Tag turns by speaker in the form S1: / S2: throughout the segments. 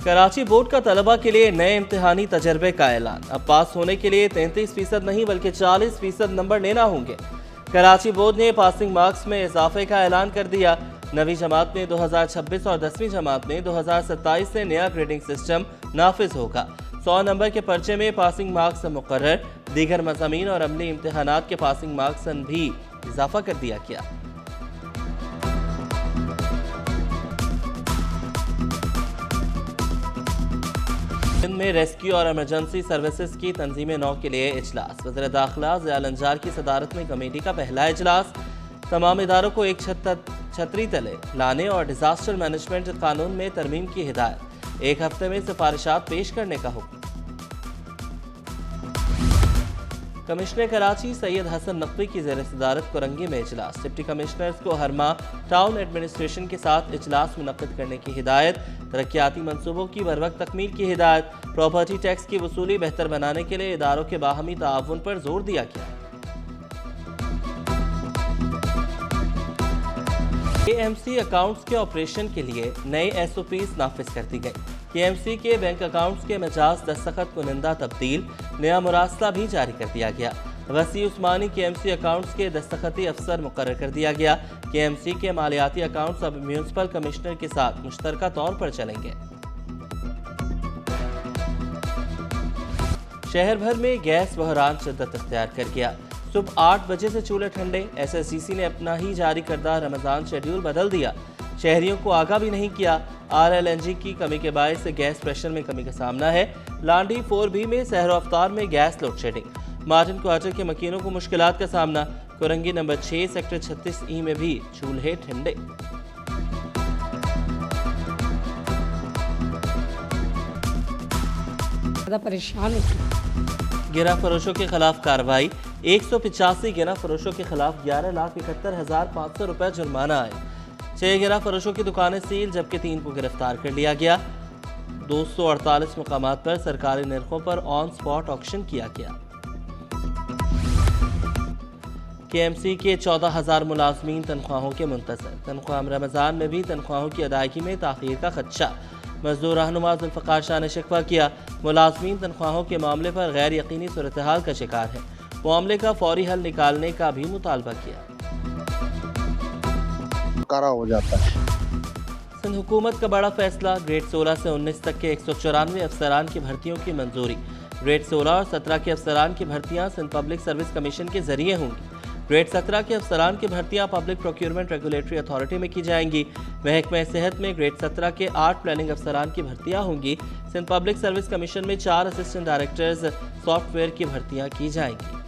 S1: Karachi board का तलबा के लिए नए इम्तिहानी तजर्बे का ऐलान। अब पास होने के लिए 33% नहीं बल्कि 40% नंबर लेना होंगे। कराची बोर्ड ने पासिंग मार्क्स में इजाफे का ऐलान कर दिया। 9वीं जमात में 2026 और 10वीं जमात में 2027 से नया ग्रेडिंग सिस्टम नाफिज होगा। 100 नंबर के पर्चे में पासिंग मार्क्स मुकर्रर, दीगर मज़ामीन और अमली इम्तिहानात के पासिंग मार्क्स में भी इजाफा कर दिया गया। सिंध में रेस्क्यू और इमरजेंसी सर्विसेज की तंजीम नौ के लिए इजलास। वज़ीर दाखिला ज़ियाउल अंजार की सदारत में कमेटी का पहला इजलास। तमाम इदारों को एक छतरी तले लाने और डिजास्टर मैनेजमेंट कानून में तरमीम की हिदायत। 1 हफ्ते में सिफारिशात पेश करने का हुक्म। कमिश्नर कराची सैयद हसन नकवी की ज़ेर सदारत कोरंगी में इजलास। डिप्टी कमिश्नर्स को हर माह टाउन एडमिनिस्ट्रेशन के साथ इजलास मुनक्किद करने की हिदायत। तरक्याती मंसूबों की बरवक्त तकमील की हिदायत। प्रॉपर्टी टैक्स की वसूली बेहतर बनाने के लिए इदारों के बाहमी ताआवुन पर जोर दिया गया। KMC अकाउंट्स के ऑपरेशन के लिए नई SOPs नाफिज कर दी गई। KMC के बैंक अकाउंट्स के मिजाज दस्तखत कुनिंदा तब्दील, नया मुरासला भी जारी कर दिया गया। वसी उस्मानी KMC अकाउंट्स के दस्तखती अफसर मुकर्रर कर दिया गया। KMC के मालियाती अकाउंट्स अब म्यूनिसिपल कमिश्नर के साथ मुश्तरका तौर पर चलेंगे। शहर भर में गैस बहरान शिद्दत इख्तियार कर गया। सुबह 8 बजे से चूल्हे ठंडे। SSDC ने अपना ही जारी करदा रमजान शेड्यूल बदल दिया। शहरियों को आगाह भी नहीं किया। RLNG की कमी के बायस से गैस प्रेशर में कमी का सामना है। लांडी 4B में सहर अफ्तार में gas load shedding. Martin quarter के मकीनों को मुश्किलात का सामना। कोरंगी नंबर 6 सेक्टर 36E में भी चूल्हे ठंडे।
S2: परेशान
S1: गिरा फरोशों के खिलाफ कार्रवाई। 185 गिरा फरोशों के खिलाफ 11,71,500 रुपए जुर्माना आए। 6 गिरा फरोशों की दुकानें सील, जबकि 3 को गिरफ्तार कर लिया गया। 248 मुकामात पर सरकारी निर्खों पर ऑन स्पॉट ऑक्शन किया गया। KMC के 14,000 मुलाजमीन तनख्वाहों के मुंतज़र। तनख्वाह रमजान में भी तनख्वाहों की अदायगी में ताख़ीर का खदशा। मजदूर रहनुमा ज़ुल्फ़िकार शाह ने शिकवा किया। मुलाजमीन तनख्वाहों के मामले पर गैर यकीनी सूरत हाल का शिकार है। मामले का फौरी हल निकालने का भी मुतालबा किया।
S3: हो जाता है।
S1: सिंध हुकूमत का बड़ा फैसला। ग्रेड 16 से 19 तक के 194 अफसरान की भर्तियों की मंजूरी। ग्रेड 16 और 17 के अफसरान की भर्तियां सिंध पब्लिक सर्विस कमीशन के जरिए होंगी। ग्रेड 17 के अफसरान की भर्तियां पब्लिक प्रोक्योरमेंट रेगुलेटरी अथॉरिटी में की जाएंगी। महकमा सेहत में ग्रेड 17 के 8 प्लानिंग अफसरान की भर्तियां होंगी। सिंध पब्लिक सर्विस कमीशन में 4 असिस्टेंट डायरेक्टर्स सॉफ्टवेयर की भर्तियां की जाएंगी।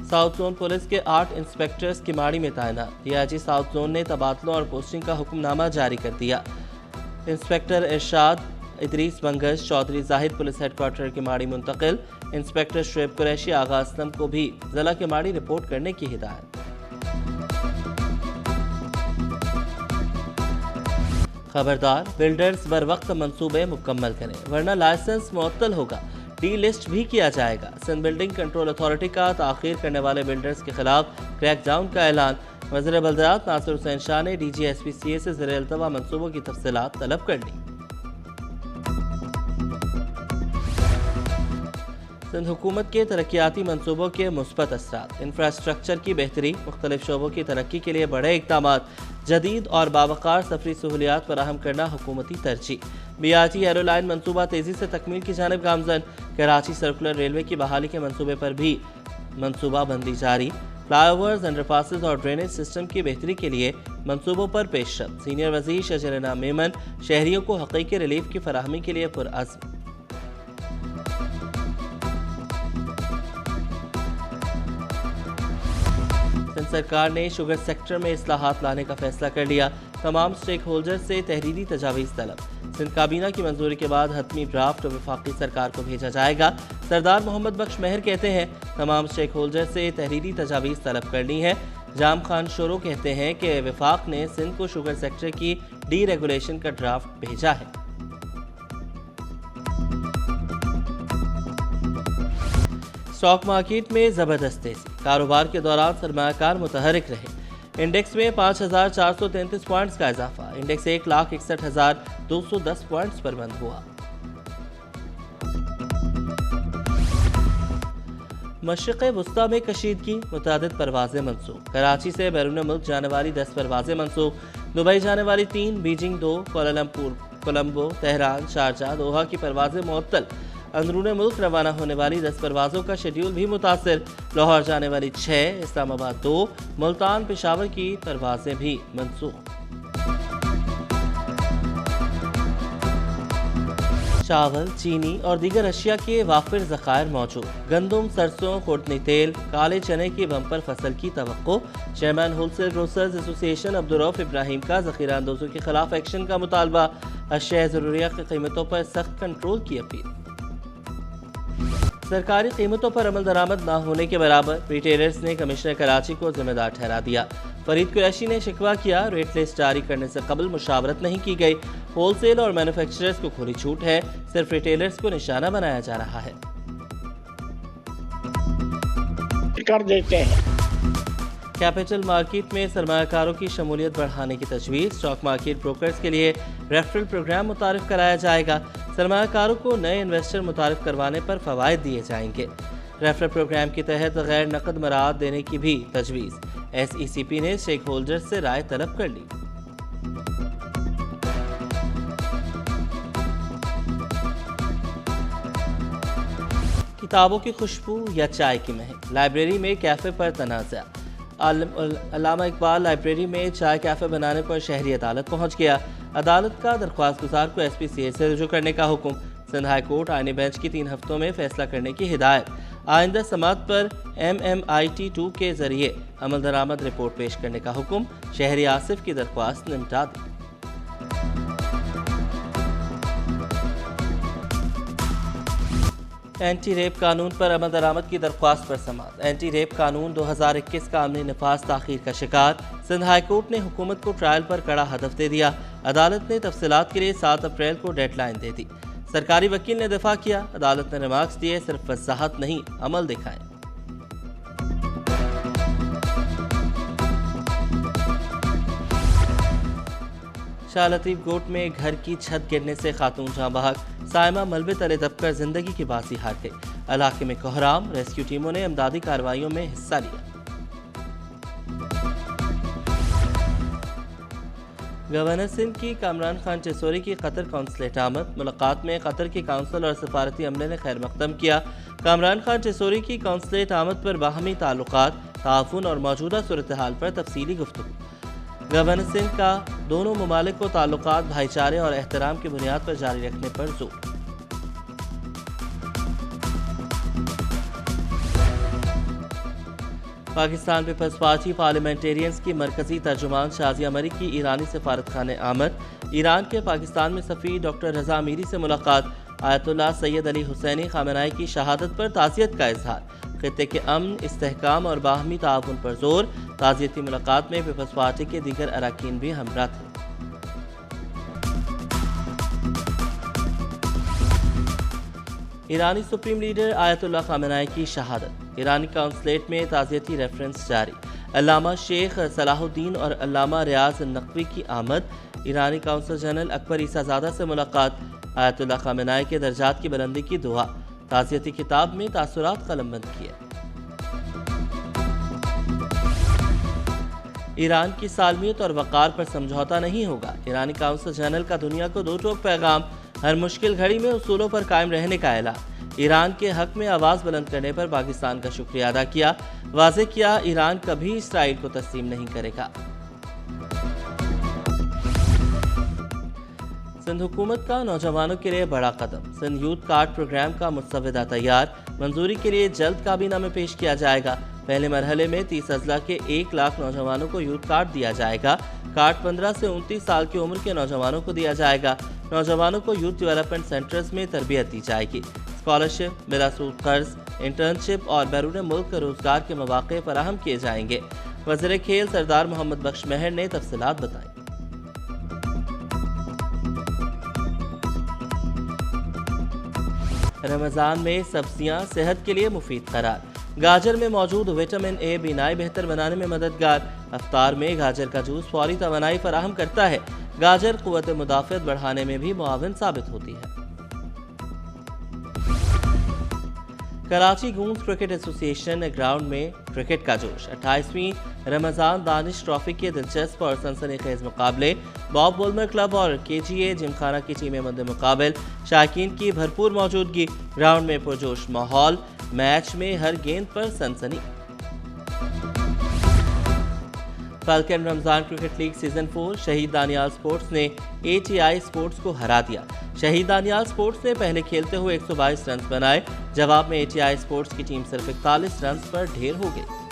S1: साउथ जोन पुलिस के 8 इंस्पेक्टर्स किमाड़ी में तैनात। DIG साउथ जोन ने तबादलों और पोस्टिंग का हुक्मनामा जारी कर दिया। इंस्पेक्टर इरशाद इदरीस बंगश चौधरी जाहिद पुलिस हेडक्वार्टर किमाड़ी मुंतकिल। इंस्पेक्टर शुएब कुरैशी आगा असलम को भी जिला किमाड़ी रिपोर्ट करने की हिदायत। खबरदार, बिल्डर्स बर वक्त मंसूबे मुकम्मल करें वरना लाइसेंस मुअत्तल होगा। डी लिस्ट भी किया जाएगा। सिंध बिल्डिंग कंट्रोल अथॉरिटी का ताखीर करने वाले बिल्डर्स के खिलाफ क्रैकडाउन का ऐलान। वज़ीर बल्दियात नासिर हुसैन शाह ने DG SPCA से ज़ेर अल्तवा मंसूबों की तफसीलात तलब कर ली। सिंध हुकूमत के तरक्याती मंसूबों के मुस्बत असरात। इंफ्रास्ट्रक्चर की बेहतरी, मुख्तलिफ शोबों की तरक्की के लिए बड़े इक़दामात, जदीद और बावकार सफरी सहूलियात फराहम करना हुकूमती तरजीह। BRT एयरोलाइन मंसूबा तेज़ी से तकमील की जानिब गामजन। कराची सर्कुलर रेलवे की बहाली के मंसूबे पर भी मंसूबा बंदी जारी। फ्लाईओवर्स, अंडरपासेस और ड्रेनेज सिस्टम की बेहतरी के लिए मंसूबों पर पेशरफ्त। सीनियर वज़ीर शजरना मेमन शहरियों को हक़ीक़ी रिलीफ की फराहमी के लिए पुरअज़्म। सिंध सरकार ने शुगर सेक्टर में इस्लाहात लाने का फैसला कर लिया। तमाम स्टेक होल्डर से तहरीरी तजावीज़ तलब। सिंध काबीना की मंजूरी के बाद हतमी ड्राफ्ट वफाकी सरकार को भेजा जाएगा। सरदार मोहम्मद बख्श महर कहते हैं तमाम स्टेक होल्डर से तहरीरी तजावीज़ तलब करनी है। जाम खान शोरो कहते हैं कि वफाक ने सिंध को शुगर सेक्टर की डी रेगुलेशन का ड्राफ्ट भेजा है। स्टॉक मार्केट में जबरदस्त तेजी। कारोबार के दौरान सरमायाकार मुतहरिक रहे। इंडेक्स में 5,433 पॉइंट्स का इजाफा। इंडेक्स 1,61,210 पॉइंट्स पर बंद हुआ। मशरिक़ वुस्ता में कशीदगी, मुतअद्दिद परवाज़ें मनसूख। कराची से बैरून मुल्क जाने वाली 10 परवाज़ें मनसूख। दुबई जाने वाली 3, Beijing 2, Kuala Lumpur, Colombo, Tehran, Sharjah, Doha की परवाज़ें मुअत्तल। अंदरून मुल्क रवाना होने वाली 10 परवाज़ों का शेड्यूल भी मुतासिर। लाहौर जाने वाली 6, इस्लामाबाद 2, मुल्तान, पेशावर की परवाज़ें भी मनसूख। चावल, चीनी और दीगर अशिया के वाफिर ज़खायर मौजूद। गंदम, सरसों, खुर्दनी तेल, काले चने की बम्पर फसल की तवक्को। Chairman wholesale grocers association Abdurrauf Ibrahim का ज़ख़ीरा अंदोज़ों के खिलाफ एक्शन का मुतालबा। अशिया ज़रूरिया की कीमतों पर सख्त कंट्रोल की अपील। सरकारी कीमतों पर अमल दरामद न होने के बराबर रिटेलर्स ने कमिश्नर कराची को जिम्मेदार ठहरा दिया। फरीद कुरैशी ने शिकवा किया, रेट लिस्ट जारी करने से कबल मुशावरत नहीं की गई। होलसेल और मैन्युफैक्चरर्स को खुली छूट है, सिर्फ रिटेलर्स को निशाना बनाया जा रहा है।
S2: कर देते हैं।
S1: कैपिटल मार्केट में सरमायाकारों की शमूलियत बढ़ाने की तजवीज़। स्टॉक मार्केट ब्रोकर्स के लिए रेफरल प्रोग्राम मुतारिफ कराया जाएगा। सरमायाकारों को नए इन्वेस्टर मुतारिफ करवाने पर फ़वाइद दिए जाएंगे। रेफरल प्रोग्राम के तहत गैर नकद मराद देने की भी तजवीज़। SECP ने स्टेक होल्डर्स से राय तलब कर ली। किताबों की खुशबू या चाय की महक। लाइब्रेरी में कैफ़े पर तनाज़ा। अल्लामा इकबाल लाइब्रेरी में चाय कैफ़े बनाने पर शहरी अदालत पहुंच गया। अदालत का दरख्वास्त गुजार को SPCA से रुजू करने का हुक्म। सिंध हाई कोर्ट आईनी बेंच की 3 हफ्तों में फैसला करने की हिदायत। आइंदा समात पर MMIT2 के जरिए अमल दरामद रिपोर्ट पेश करने का हुक्म। शहरी आसिफ की दरख्वास्त निपटा दी। एंटी रेप कानून पर अमल दरामद की दरख्वास्त पर समात। एंटी रेप कानून 2021 का अमली नफाज ताखीर का शिकार। सिंध हाई कोर्ट ने हुकूमत को ट्रायल पर कड़ा हदफ दे दिया। अदालत ने तफसीलात के लिए 7 अप्रैल को डेडलाइन दे दी। सरकारी वकील ने दिफा किया। अदालत ने रिमार्क्स दिए, सिर्फ वजाहत नहीं, अमल दिखाएं। शाह लतीफ गोट में घर की छत गिरने से खातून जाँ बहक। साइमा मलबे तले दबकर जिंदगी की बाजी हार गई। इलाके में कोहराम। रेस्क्यू टीमों ने इमदादी कार्रवाइयों में हिस्सा लिया। गवर्नर सिंध की कामरान खान टेसोरी की कतर कौंसलेट आमद। मुलाकात में कतर के काउंसिल और सफारती अमले ने खैर मकदम किया। कामरान खान टेसोरी की कौंसलेट आमद पर बाहमी ताल्लुकात, ताउन और मौजूदा सूरत हाल पर तफसीली गुफ्तगू। गवर्नर सिंध का दोनों ममालिक को ताल्लुकात, भाईचारे और एहतराम की बुनियाद पर जारी रखने पर जोर। पाकिस्तान पीपल्स पार्टी पार्लियामेंटेरियंस की मरकजी तर्जुमान शाजिया मरी की ईरानी सफारत खाने आमद। ईरान के पाकिस्तान में सफ़ीर डॉक्टर रजा मीरी से मुलाकात। आयतुल्लाह सैयद अली हुसैनी खामेनाई की शहादत पर ताज़ियत का इजहार। खित्ते के अमन, इस्तेहकाम और बाहमी ताउन पर जोर। ताज़ियती मुलाकात में पीपल्स पार्टी के दीगर अरकान भी हमरा थे। ईरानी सुप्रीम लीडर आयतुल्लाह खामेनाई की शहादत। ईरानी काउंसलेट में ताज़ियती रेफरेंस जारी। अल्लामा शेख सलाहुद्दीन और अल्लामा रियाज नकवी की आमद। ईरानी काउंसिल जनरल अकबर ईसाज़ादा से मुलाकात। आयतुल्लाह खामेनाई के दर्जात की बुलंदी की दुआ। ताज़ियती किताब में तासुरात कलमबंद किए। ईरान की सालमियत और वक़ार पर समझौता नहीं होगा। ईरानी काउंसिल जनरल का दुनिया को दो टोक पैगाम। हर मुश्किल घड़ी में उसूलों पर कायम रहने का ऐलान। ईरान के हक में आवाज़ बुलंद करने पर पाकिस्तान का शुक्रिया अदा किया। वाज़ेह किया, ईरान कभी इसराइल को तस्लीम नहीं करेगा। सिंध हुकूमत का नौजवानों के लिए बड़ा कदम। सिंध यूथ कार्ड प्रोग्राम का मुसव्वदा तैयार। मंजूरी के लिए जल्द काबीना में पेश किया जाएगा। पहले मरहले में 30 अजला के 1 लाख नौजवानों को यूथ कार्ड दिया जाएगा। कार्ड 15 से 29 साल की उम्र के नौजवानों को दिया जाएगा। नौजवानों को यूथ डेवलपमेंट सेंटर्स में तरबियत दी जाएगी। स्कॉलरशिप, बिला सूद कर्ज, इंटर्नशिप और बैरून मुल्क रोजगार के मौके फराहम किए जाएंगे। वज़ीर खेल सरदार मोहम्मद बख्श मेहर ने तफसीलात बताई। रमज़ान में सब्जियां सेहत के लिए मुफीद करार। गाजर में मौजूद विटामिन ए बीनाई बेहतर बनाने में मददगार। अफ्तार में गाजर का जूस फौरी तवानाई फराहम करता है। गाजर क़ुव्वत मुदाफ़अत बढ़ाने में भी मुआविन साबित होती है। कराची गूंज क्रिकेट एसोसिएशन ग्राउंड में क्रिकेट का जोश। 28वीं रमजान दानिश ट्रॉफी के दिलचस्प और सनसनीखेज मुकाबले। बॉब वुलमर क्लब और केजीए जिमखाना की टीमें मद्दे मुकाबिल। शायकीन की भरपूर मौजूदगी। ग्राउंड में पुरजोश माहौल। मैच में हर गेंद पर सनसनी। Falcon Ramzan cricket league season 4 शहीद दानियाल स्पोर्ट्स ने एटीआई स्पोर्ट्स को हरा दिया। शहीद दानियाल स्पोर्ट्स ने पहले खेलते हुए 122 रन बनाए। जवाब में एटीआई स्पोर्ट्स की टीम सिर्फ 41 रन पर ढेर हो गई।